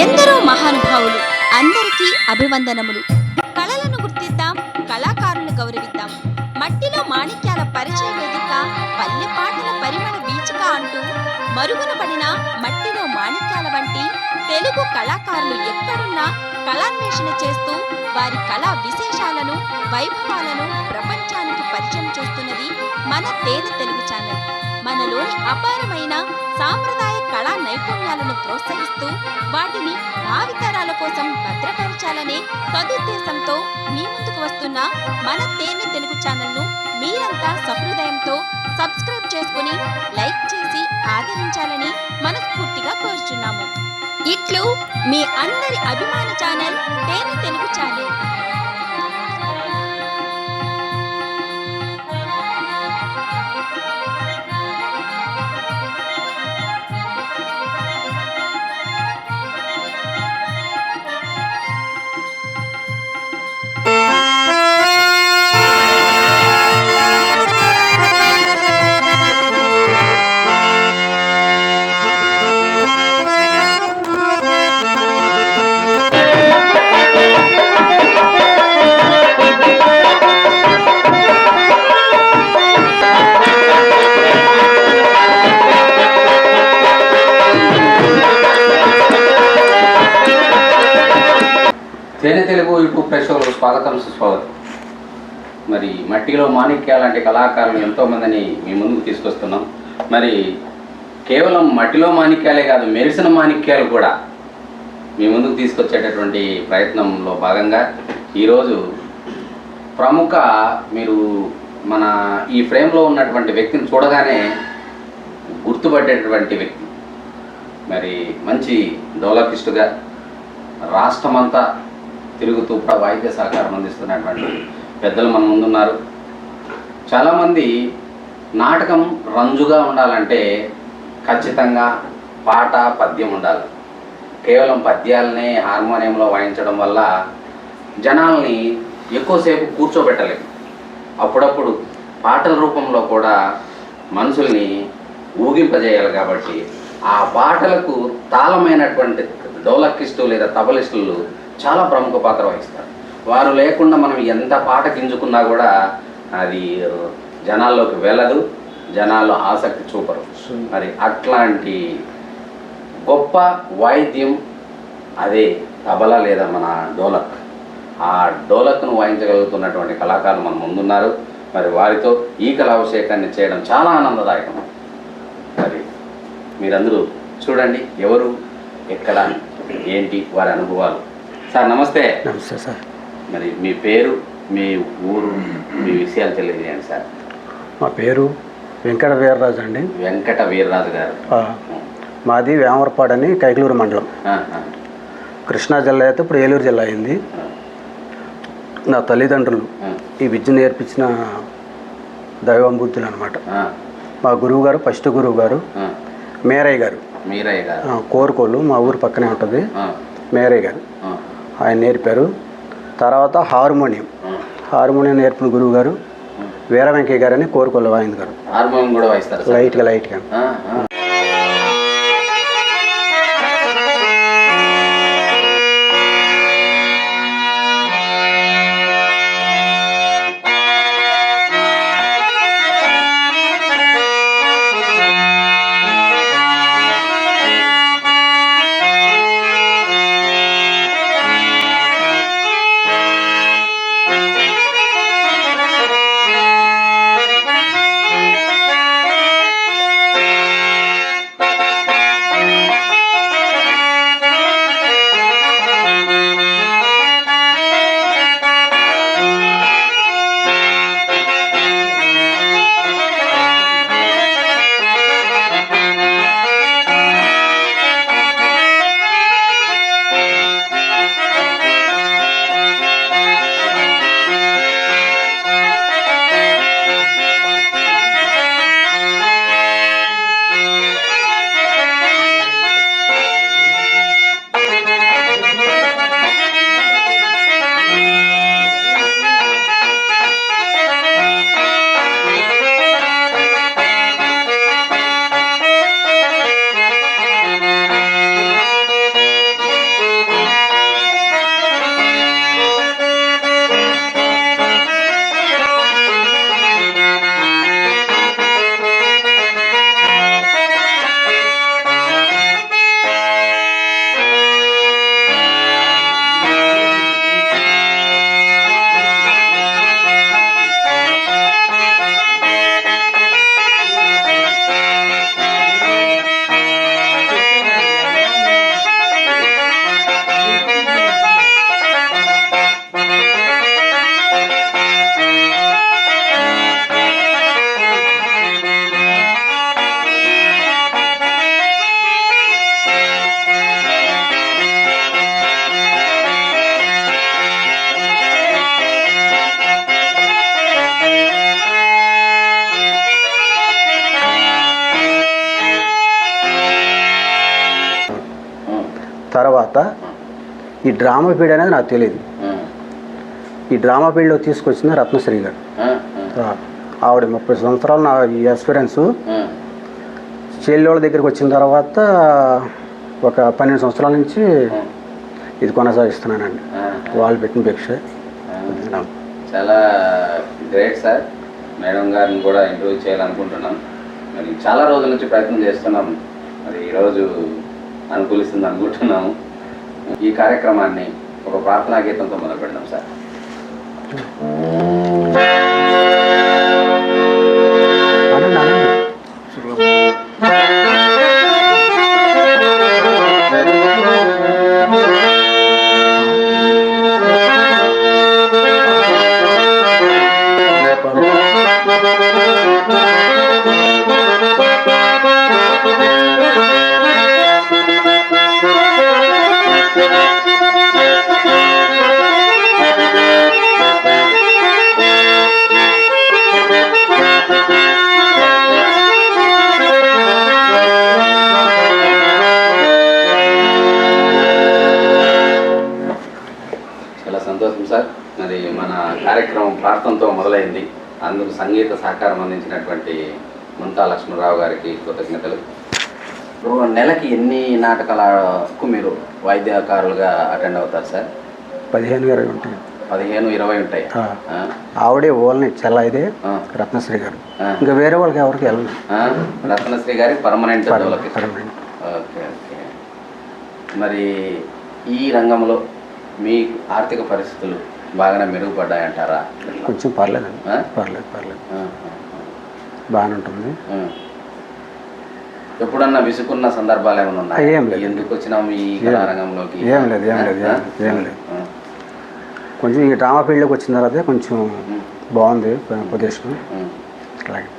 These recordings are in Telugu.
ఎందరో మహానుభావులు, అందరికీ అభివందనములు. కళలను గుర్తిద్దాం, కళాకారులను గౌరవిద్దాం. మట్టిలో మాణిక్యాల పరిచయ వేదిక, పల్లె పాటల పరిమళ వీచిక అంటూ మరుగున పడిన మట్టిలో మాణిక్యాల వంటి తెలుగు కళాకారులు ఎక్కడున్నా కళాన్వేషణ చేస్తూ వారి కళా విశేషాలను, వైభవాలను ప్రపంచానికి పరిచయం చేస్తున్నది మన తేనె తెలుగు ఛానల్. మనలోని అపారమైన సాంప్రదాయ కళా నైపుణ్యాలను ప్రోత్సహిస్తూ వాటిని భావితరాల కోసం భద్రపరచాలనే సదుద్దేశంతో మీ ముందుకు వస్తున్న మన తేనె తెలుగు ఛానల్ను మీరంతా సహృదయంతో సబ్స్క్రైబ్ చేసుకుని లైక్ చేసి ఆదరించాలని మనస్ఫూర్తిగా కోరుచున్నాము. ఇట్లు మీ అందరి అభిమాన ఛానల్ తేనె తెలుగు ఛానల్. తేనె తెలుగు యూట్యూబ్ ప్రేక్షకులకు స్వాగతం, సుస్వాగతం. మరి మట్టిలో మాణిక్యాలు లాంటి కళాకారులు ఎంతోమందిని మీ ముందుకు తీసుకొస్తున్నాం. మరి కేవలం మట్టిలో మాణిక్యాలే కాదు, మెరిసిన మాణిక్యాలు కూడా మీ ముందుకు తీసుకొచ్చేటటువంటి ప్రయత్నంలో భాగంగా ఈరోజు ప్రముఖ, మీరు మన ఈ ఫ్రేమ్లో ఉన్నటువంటి వ్యక్తిని చూడగానే గుర్తుపట్టేటటువంటి వ్యక్తి, మరి మంచి డోలకిస్టుగా రాష్ట్రమంతా తిరుగుతూ వాయిద్య సహకారం అందిస్తున్నటువంటి పెద్దలు మన ముందున్నారు. చాలామంది నాటకం రంజుగా ఉండాలంటే ఖచ్చితంగా పాట, పద్యం ఉండాలి. కేవలం పద్యాలనే హార్మోనియంలో వాయించడం వల్ల జనాల్ని ఎక్కువసేపు కూర్చోబెట్టలేము. అప్పుడప్పుడు పాటల రూపంలో కూడా మనుషుల్ని ఊగింపజేయాలి. కాబట్టి ఆ పాటలకు తాళమైనటువంటి డోలకిస్టు లేదా తబలిస్టులు చాలా ప్రముఖ పాత్ర వహిస్తారు. వారు లేకుండా మనం ఎంత పాట గింజుకున్నా కూడా అది జనాల్లోకి వెళ్ళదు, జనాల్లో ఆసక్తి చూపరు. మరి అట్లాంటి గొప్ప వాయిద్యం అదే తబలా లేదా మన డోలక్. ఆ డోలక్ను వాయించగలుగుతున్నటువంటి కళాకారులు మన ముందున్నారు. మరి వారితో ఈ కళాభిషేకాన్ని చేయడం చాలా ఆనందదాయకం. మరి మీరందరూ చూడండి ఎవరు, ఎక్కడ, ఏంటి వారి అనుభవాలు. సార్ నమస్తే. నమస్తే సార్. మరి మీ పేరు, మీ ఊరు, మీ విషయాలు తెలియజేయండి సార్. మా పేరు వెంకట వీర్రాజు అండి. వెంకట వీర్రాజు గారు. మాది వేమవరపాడు అని కైకలూరు మండలం, కృష్ణా జిల్లా. అయితే ఇప్పుడు ఏలూరు జిల్లా అయింది. నా తల్లిదండ్రులు ఈ విద్య నేర్పించిన దైవంబుద్ధులు అనమాట. మా గురువు గారు, ఫస్ట్ గురువు గారు మేరయ్య గారు. కోరుకోళ్ళు మా ఊరు పక్కనే ఉంటుంది. మేరయ్య గారు ఆయన నేర్పారు. తర్వాత హార్మోనియం నేర్పిన గురువు గారు వీర వెంకయ్య గారు అని కోరుకోళ్ళు వాయింది గారు. హార్మోనియం కూడా వాయిస్తారు లైట్గా. తర్వాత ఈ డ్రామా పీరియడ్ అనేది నాకు తెలియదు. ఈ డ్రామా పీరియడ్లో తీసుకొచ్చిన రత్నశ్రీ గారు. ఆవిడ 30 సంవత్సరాలు నా ఈ ఎక్స్పీరియన్సు. చెల్లోళ్ళ దగ్గరికి వచ్చిన తర్వాత ఒక 12 సంవత్సరాల నుంచి ఇది కొనసాగిస్తున్నానండి. వాళ్ళు పెట్టిన భిక్ష. చాలా గ్రేట్ సార్. మేడం గారిని కూడా ఇంటర్వ్యూ చేయాలనుకుంటున్నాం. మరి చాలా రోజుల నుంచి ప్రయత్నం చేస్తున్నాం. మరి ఈరోజు అనుకూలిస్తుంది అనుకుంటున్నాము. ఈ కార్యక్రమాన్ని ఒక ప్రార్థనా గీతంతో మొదలు పెడదాం సార్. సంతోషం సార్. మరి మన కార్యక్రమం ప్రార్థనతో మొదలైంది. అందుకు సంగీత సహకారం అందించినటువంటి ముంతా లక్ష్మణరావు గారికి కృతజ్ఞతలు. నెలకి ఎన్ని నాటకాలకు మీరు వాయిద్యకారులుగా అటెండ్ అవుతారు సార్? 15-20 ఉంటాయి. 15-20 ఉంటాయి. ఆవిడే ఓల్ని చాలా ఇదే రత్నశ్రీ గారు. ఇంకా వేరే వాళ్ళకి ఎవరికి వెళ్ళదు. రత్నశ్రీ గారి పర్మనెంట్. పర్మనెంట్. Okay okay. మరి ఈ రంగంలో మీ ఆర్థిక పరిస్థితులు బాగానే మెరుగుపడ్డాయంటారా? కొంచెం పర్లేదండి. పర్లేదు బాగానే ఉంటుంది. ఎప్పుడన్నా విసుకున్న సందర్భాలు ఏమైనా ఉన్నాయి? ఏం లేదు. ఎందుకు వచ్చినాం ఈ కళారంగంలోకి? ఏం లేదు. కొంచెం ఈ డ్రామా ఫీల్డ్లోకి వచ్చిన తర్వాత కొంచెం బాగుంది ప్రదేశం. అలాగే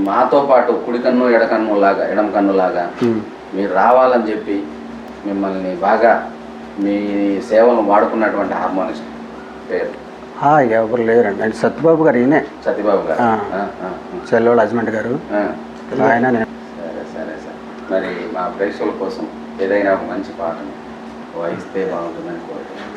మాతో పాటు కుడి కన్ను ఎడమ కన్ను లాగా మీరు రావాలని చెప్పి మిమ్మల్ని బాగా మీ సేవలను వాడుకున్నటువంటి హార్మోనిస్ట్ పేరు? ఎవరు లేరండి. అంటే సత్యబాబు గారు. ఈయనే సత్యబాబు గారు. చెల్లోళ్ళ హస్బెండ్ గారు ఆయన. సరే సార్. మరి మా ప్రేక్షకుల కోసం ఏదైనా ఒక మంచి పాటను వాయిస్తే బాగుంటుందని కోరుతున్నాను.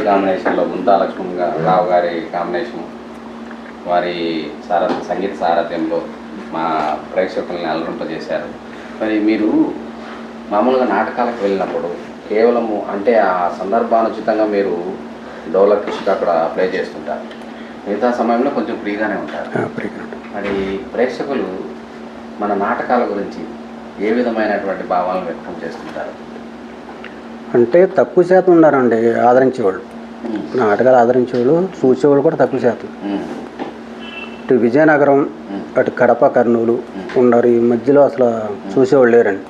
కాంబినేషన్లో గుంతా లక్ష్మణరావు గారి కాంబినేషన్, వారి సంగీత సారథ్యంలో మా ప్రేక్షకుల్ని అలరింపజేశారు. మరి మీరు మామూలుగా నాటకాలకు వెళ్ళినప్పుడు కేవలము అంటే ఆ సందర్భానుచితంగా మీరు డోలక్ ఇష్ట అక్కడ ప్లే చేస్తుంటారు, మిగతా సమయంలో కొంచెం ఫ్రీగానే ఉంటారు. మరి ప్రేక్షకులు మన నాటకాల గురించి ఏ విధమైనటువంటి భావాలను వ్యక్తం చేస్తుంటారు? అంటే తక్కువ శాతం ఉన్నారండి ఆదరించేవాళ్ళు, నాటకాలు ఆదరించేవాళ్ళు, చూసేవాళ్ళు కూడా తక్కువ శాతం. ఇటు విజయనగరం, అటు కడప, కర్నూలు ఉన్నారు. ఈ మధ్యలో అసలు చూసేవాళ్ళు లేరండి.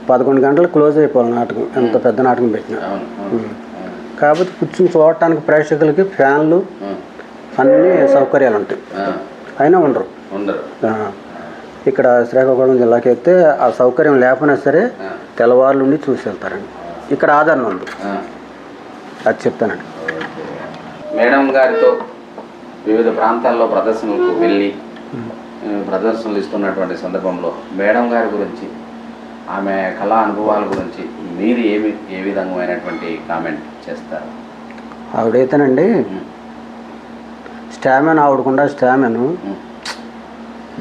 11 గంటలకు క్లోజ్ అయిపోవాలి నాటకం, ఎంత పెద్ద నాటకం పెట్టినా. కాబట్టి కూర్చుని చూడటానికి ప్రేక్షకులకి ఫ్యాన్లు అన్ని సౌకర్యాలు ఉంటాయి, అయినా ఉండరు. ఇక్కడ శ్రీకాకుళం జిల్లాకి అయితే ఆ సౌకర్యం లేకపోయినా సరే తెల్లవారులు ఉండి చూసి వెళ్తారండి. ఇక్కడ ఆదరణ ఉంది, అది చెప్తానండి. మేడం గారితో వివిధ ప్రాంతాల్లో ప్రదర్శనలకు వెళ్ళి ప్రదర్శనలు ఇస్తున్నటువంటి సందర్భంలో మేడం గారి గురించి, ఆమె కళా అనుభవాల గురించి మీరు ఏ విధమైనటువంటి కామెంట్ చేస్తారు? ఆవిడైతేనండి స్టామినా, ఆవిడకుండా స్టామినా.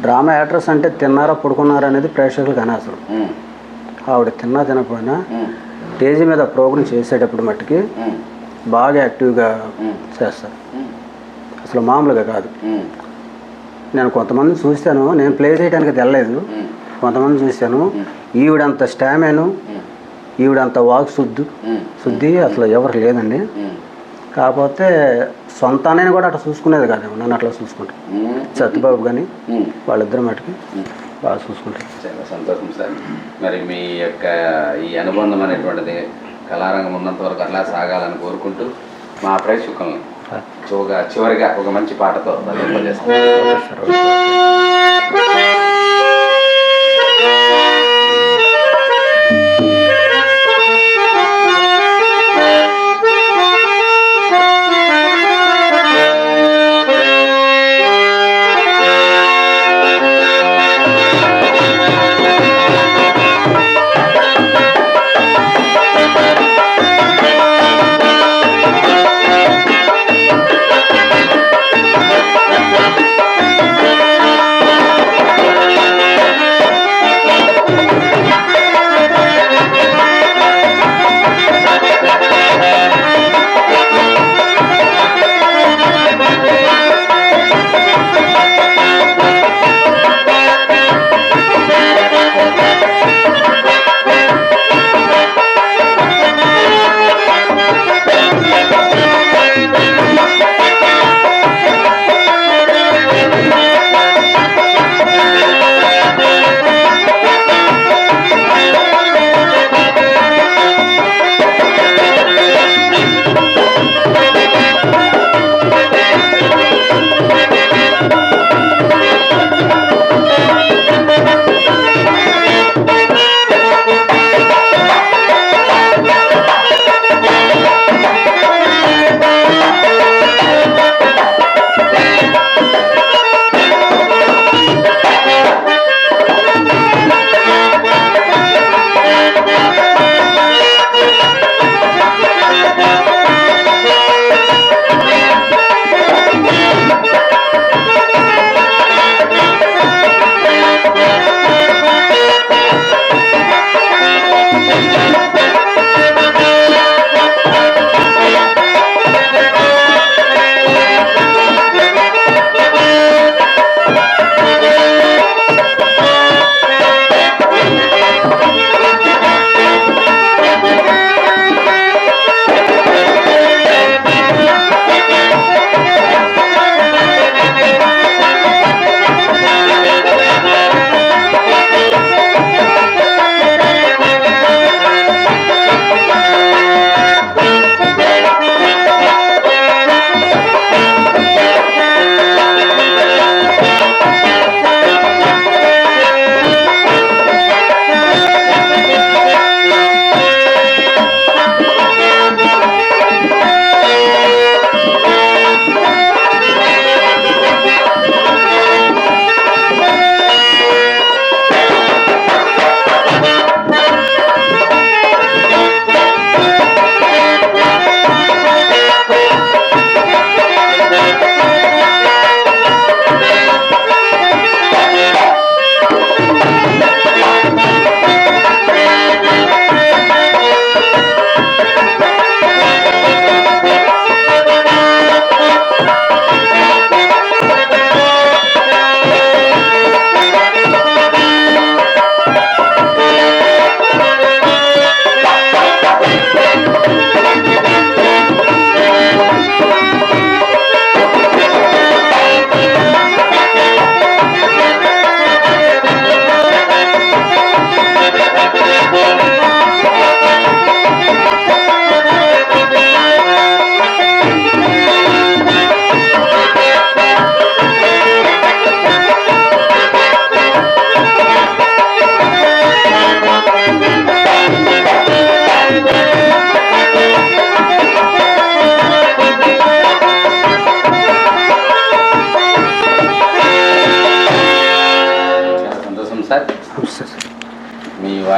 డ్రామా యాక్ట్రెస్ అంటే తిన్నారా పడుకున్నారా అనేది ప్రేక్షకులకు అనవసరం. ఆవిడ తిన్నా తినకపోయినా స్టేజ్ మీద ప్రోగ్రామ్ చేసేటప్పుడు మట్టుకి బాగా యాక్టివ్గా చేస్తారు, అసలు మామూలుగా కాదు. నేను కొంతమంది చూశాను, నేను ప్లే చేయడానికి వెళ్ళలేదు, కొంతమంది చూశాను. ఈవిడంత స్టామినా, ఈవిడంత వాక్ శుద్ధి అసలు ఎవరు లేదండి. కాకపోతే సొంతాన్ని కూడా అట్లా చూసుకునేది కాదు, నన్ను అట్లా చూసుకుంటాను. సత్యబాబు కానీ వాళ్ళిద్దరు మటుకి బాగా చూసుకుంటారు. చాలా సంతోషం సార్. మరి మీ యొక్క ఈ అనుబంధం అనేటువంటిది కళారంగం ఉన్నంత వరకు అట్లా సాగాలని కోరుకుంటూ మా ప్రేక్షకులను చివరిగా ఒక మంచి పాటతో చేస్తాను.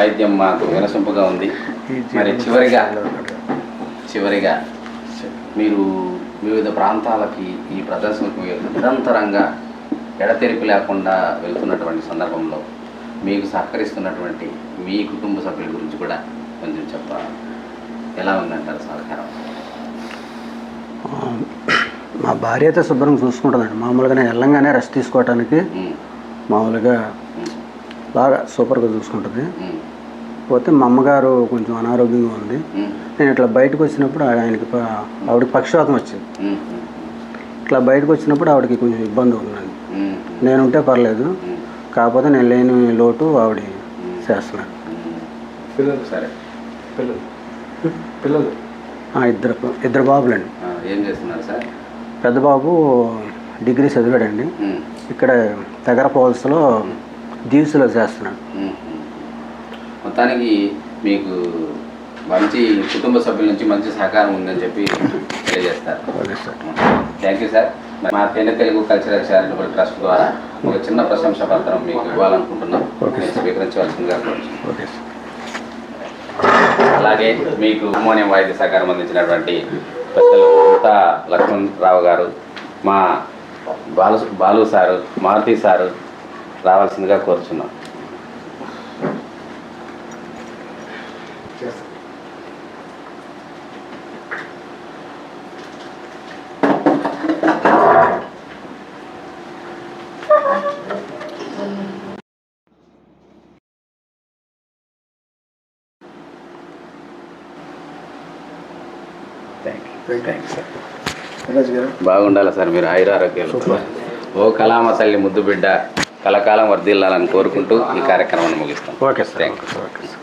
వాయిద్యం మాకు వినసొంపుగా ఉంది. మరి చివరిగా మీరు వివిధ ప్రాంతాలకి ఈ ప్రదర్శనకు నిరంతరంగా ఎడతెరిపి లేకుండా వెళ్తున్నటువంటి సందర్భంలో మీకు సహకరిస్తున్నటువంటి మీ కుటుంబ సభ్యుల గురించి కూడా కొంచెం చెప్పాలి. ఎలా ఉందంటారు సహకారం? మా భార్య అయితే శుభ్రంగా చూసుకుంటుందండి. మామూలుగా నేను వెళ్ళంగానే రెస్ట్ తీసుకోవటానికి మామూలుగా బాగా సూపర్గా చూసుకుంటుంది. పోతే మా అమ్మగారు కొంచెం అనారోగ్యంగా ఉంది. నేను ఇట్లా బయటకు వచ్చినప్పుడు ఆవిడకి పక్షవాతం వచ్చింది. ఇట్లా బయటకు వచ్చినప్పుడు ఆవిడకి కొంచెం ఇబ్బంది ఉందండి. నేనుంటే పర్లేదు, కాకపోతే నేను లేని లోటు ఆవిడ చేస్తున్నాను. పిల్లలు సరే పిల్లలు ఇద్దరు బాబులండి. ఏం చేస్తున్నారు సార్? పెద్ద బాబు డిగ్రీ చదివాడండి. ఇక్కడ దగ్గర పోల్స్లో దీవ్స్లో చేస్తున్నాడు. మొత్తానికి మీకు మంచి కుటుంబ సభ్యుల నుంచి మంచి సహకారం ఉందని చెప్పి తెలియజేస్తారు. Thank you sir. మా తేనె తెలుగు కల్చరల్ చారిటబుల్ ట్రస్ట్ ద్వారా ఒక చిన్న ప్రశంసా పత్రం మీకు ఇవ్వాలనుకుంటున్నాం. స్వీకరించవలసిందిగా. Okay sir. అలాగే మీకు హార్మోనియం వాయిద్య సహకారం అందించినటువంటి పెద్దలు ఉతా లక్ష్మణరావు గారు, మా బాలు సారు, మారుతి సారు రావాల్సిందిగా కోరుచున్నాం. బాగుండాలి సార్, మీరు ఆయురారోగ్యాలు. ఓ కళామ తల్లి ముద్దు బిడ్డ కలకాలం వర్ధిల్లాలని కోరుకుంటూ ఈ కార్యక్రమాన్ని ముగిస్తాం. Okay sir. Thank you. Okay sir.